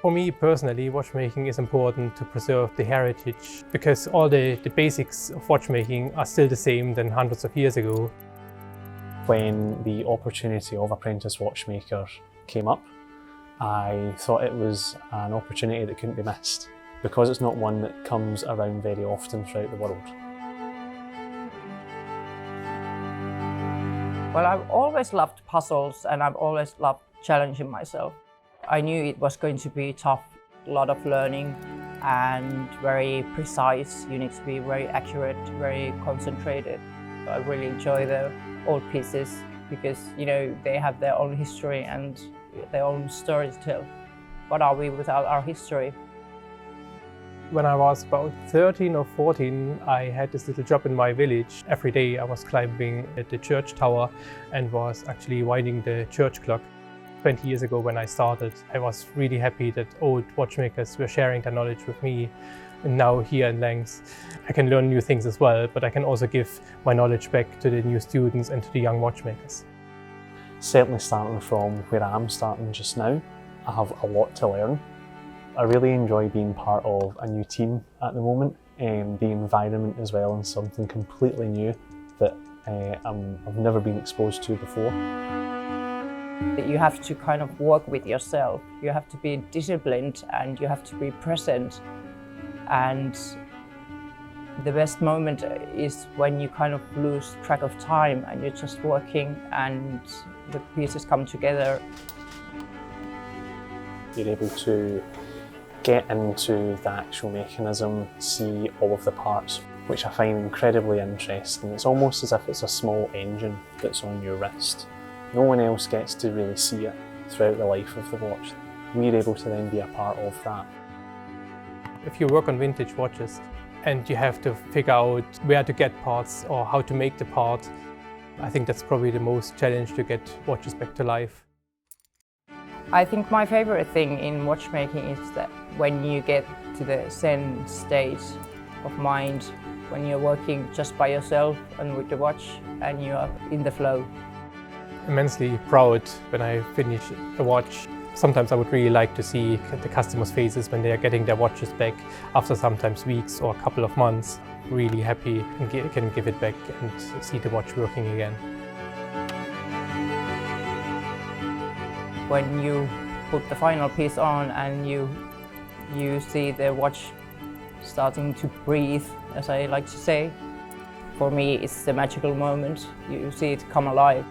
For me personally, watchmaking is important to preserve the heritage because all the basics of watchmaking are still the same than hundreds of years ago. When the opportunity of apprentice watchmaker came up, I thought it was an opportunity that couldn't be missed because it's not one that comes around very often throughout the world. Well, I've always loved puzzles and I've always loved challenging myself. I knew it was going to be tough, a lot of learning and very precise. You need to be very accurate, very concentrated. I really enjoy the old pieces because, you know, they have their own history and their own story to tell. What are we without our history? When I was about 13 or 14, I had this little job in my village. Every day I was climbing at the church tower and was actually winding the church clock. 20 years ago when I started, I was really happy that old watchmakers were sharing their knowledge with me. And now here in Laings, I can learn new things as well, but I can also give my knowledge back to the new students and to the young watchmakers. Certainly starting from where I am starting just now, I have a lot to learn. I really enjoy being part of a new team at the moment, the environment as well, and something completely new that I've never been exposed to before. You have to kind of work with yourself. You have to be disciplined and you have to be present. And the best moment is when you kind of lose track of time and you're just working and the pieces come together. You're able to get into the actual mechanism, see all of the parts, which I find incredibly interesting. It's almost as if it's a small engine that's on your wrist. No one else gets to really see it throughout the life of the watch. We're able to then be a part of that. If you work on vintage watches and you have to figure out where to get parts or how to make the part, I think that's probably the most challenge to get watches back to life. I think my favorite thing in watchmaking is that when you get to the Zen state of mind, when you're working just by yourself and with the watch and you are in the flow. Immensely proud when I finish a watch. Sometimes I would really like to see the customers' faces when they are getting their watches back after sometimes weeks or a couple of months. Really happy and can give it back and see the watch working again. When you put the final piece on and you see the watch starting to breathe, as I like to say, for me it's the magical moment. You see it come alive.